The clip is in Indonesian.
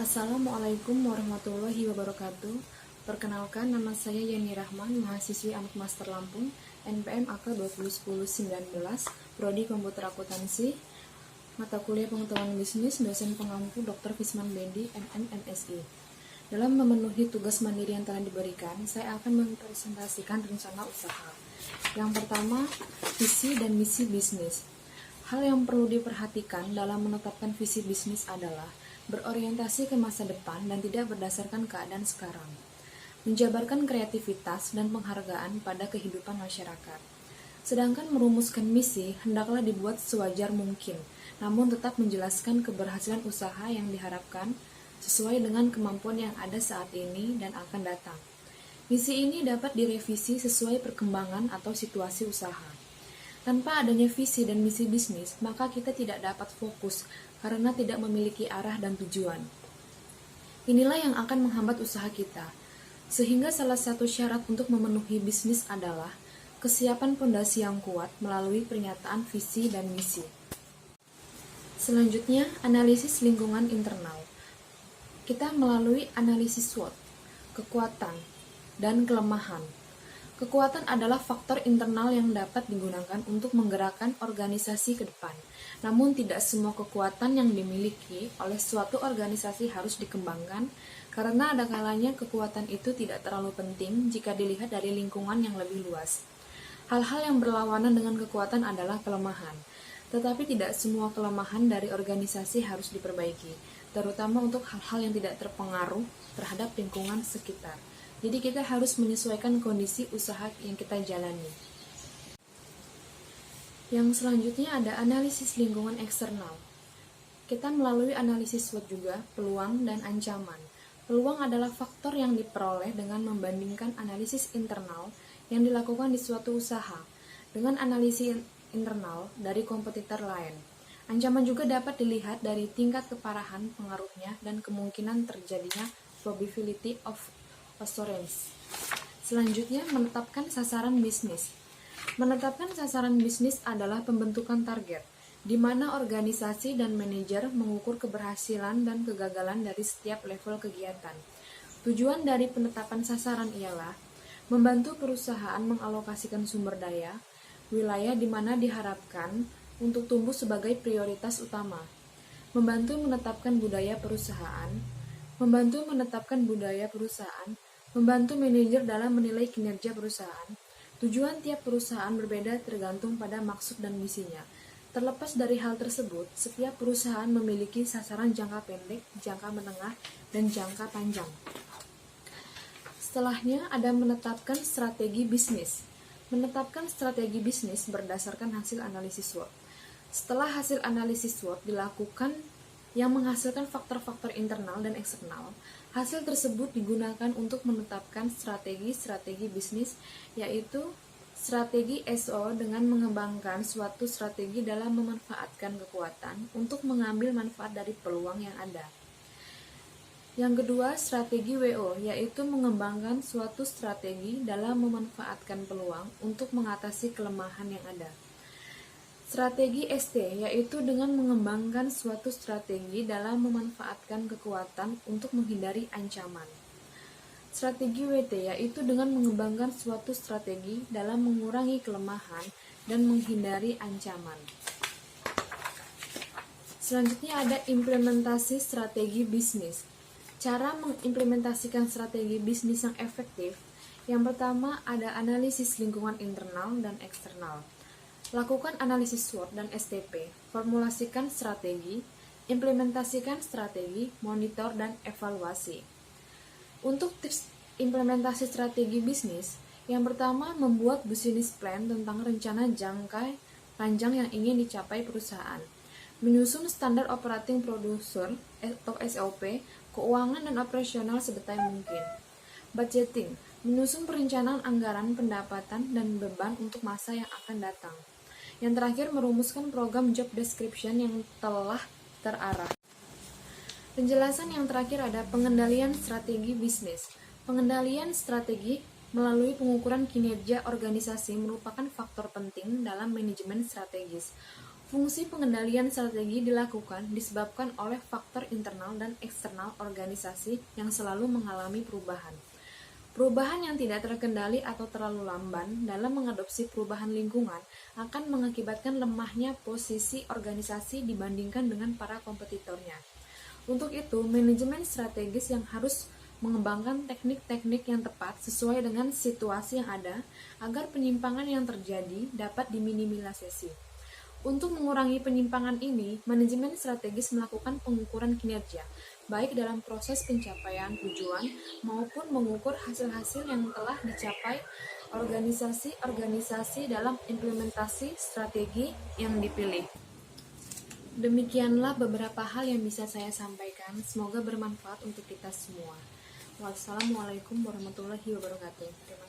Assalamualaikum warahmatullahi wabarakatuh. Perkenalkan, nama saya Yani Rahman, mahasiswi Anak Master Lampung, NPM AK 2010-19, Prodi Komputer Akuntansi, mata kuliah Pengetahuan Bisnis, dosen pengampu Dr. Fisman Bendi, MNMSI. Dalam memenuhi tugas mandiri yang telah diberikan, saya akan mempresentasikan rencana usaha. Yang pertama, visi dan misi bisnis. Hal yang perlu diperhatikan dalam menetapkan visi bisnis adalah berorientasi ke masa depan dan tidak berdasarkan keadaan sekarang. Menjabarkan kreativitas dan penghargaan pada kehidupan masyarakat. Sedangkan merumuskan misi hendaklah dibuat sewajar mungkin, namun tetap menjelaskan keberhasilan usaha yang diharapkan sesuai dengan kemampuan yang ada saat ini dan akan datang. Misi ini dapat direvisi sesuai perkembangan atau situasi usaha. Tanpa adanya visi dan misi bisnis, maka kita tidak dapat fokus karena tidak memiliki arah dan tujuan. Inilah yang akan menghambat usaha kita. Sehingga salah satu syarat untuk memenuhi bisnis adalah kesiapan pondasi yang kuat melalui pernyataan visi dan misi. Selanjutnya, analisis lingkungan internal. Kita melalui analisis SWOT, kekuatan, dan kelemahan. Kekuatan adalah faktor internal yang dapat digunakan untuk menggerakkan organisasi ke depan. Namun tidak semua kekuatan yang dimiliki oleh suatu organisasi harus dikembangkan, karena ada kalanya kekuatan itu tidak terlalu penting jika dilihat dari lingkungan yang lebih luas. Hal-hal yang berlawanan dengan kekuatan adalah kelemahan. Tetapi tidak semua kelemahan dari organisasi harus diperbaiki, terutama untuk hal-hal yang tidak terpengaruh terhadap lingkungan sekitar. Jadi kita harus menyesuaikan kondisi usaha yang kita jalani. Yang selanjutnya ada analisis lingkungan eksternal. Kita melalui analisis SWOT juga, peluang dan ancaman. Peluang adalah faktor yang diperoleh dengan membandingkan analisis internal yang dilakukan di suatu usaha dengan analisis internal dari kompetitor lain. Ancaman juga dapat dilihat dari tingkat keparahan pengaruhnya dan kemungkinan terjadinya probability of occurrence. Selanjutnya, menetapkan sasaran bisnis. Menetapkan sasaran bisnis adalah pembentukan target, di mana organisasi dan manajer mengukur keberhasilan dan kegagalan dari setiap level kegiatan. Tujuan dari penetapan sasaran ialah membantu perusahaan mengalokasikan sumber daya, wilayah di mana diharapkan untuk tumbuh sebagai prioritas utama, membantu menetapkan budaya perusahaan, membantu manajer dalam menilai kinerja perusahaan. Tujuan tiap perusahaan berbeda tergantung pada maksud dan misinya. Terlepas dari hal tersebut, setiap perusahaan memiliki sasaran jangka pendek, jangka menengah, dan jangka panjang. Setelahnya ada menetapkan strategi bisnis. Menetapkan strategi bisnis berdasarkan hasil analisis SWOT. Setelah hasil analisis SWOT dilakukan yang menghasilkan faktor-faktor internal dan eksternal, hasil tersebut digunakan untuk menetapkan strategi bisnis, yaitu strategi SO dengan mengembangkan suatu strategi dalam memanfaatkan kekuatan untuk mengambil manfaat dari peluang yang ada. Yang kedua, strategi WO, yaitu mengembangkan suatu strategi dalam memanfaatkan peluang untuk mengatasi kelemahan yang ada. Strategi ST, yaitu dengan mengembangkan suatu strategi dalam memanfaatkan kekuatan untuk menghindari ancaman. Strategi WT, yaitu dengan mengembangkan suatu strategi dalam mengurangi kelemahan dan menghindari ancaman. Selanjutnya ada implementasi strategi bisnis. Cara mengimplementasikan strategi bisnis yang efektif. Yang pertama ada analisis lingkungan internal dan eksternal. Lakukan analisis SWOT dan STP, formulasikan strategi, implementasikan strategi, monitor, dan evaluasi. Untuk tips implementasi strategi bisnis, yang pertama membuat business plan tentang rencana jangka panjang yang ingin dicapai perusahaan. Menyusun standar operating procedure atau SOP, keuangan dan operasional sedetail mungkin. Budgeting, menyusun perencanaan anggaran, pendapatan, dan beban untuk masa yang akan datang. Yang terakhir, merumuskan program job description yang telah terarah. Penjelasan yang terakhir ada pengendalian strategi bisnis. Pengendalian strategi melalui pengukuran kinerja organisasi merupakan faktor penting dalam manajemen strategis. Fungsi pengendalian strategi dilakukan disebabkan oleh faktor internal dan eksternal organisasi yang selalu mengalami perubahan. Perubahan yang tidak terkendali atau terlalu lamban dalam mengadopsi perubahan lingkungan akan mengakibatkan lemahnya posisi organisasi dibandingkan dengan para kompetitornya. Untuk itu, manajemen strategis yang harus mengembangkan teknik-teknik yang tepat sesuai dengan situasi yang ada agar penyimpangan yang terjadi dapat diminimalisasi. Untuk mengurangi penyimpangan ini, manajemen strategis melakukan pengukuran kinerja, baik dalam proses pencapaian tujuan maupun mengukur hasil-hasil yang telah dicapai organisasi-organisasi dalam implementasi strategi yang dipilih. Demikianlah beberapa hal yang bisa saya sampaikan. Semoga bermanfaat untuk kita semua. Wassalamualaikum warahmatullahi wabarakatuh. Terima kasih.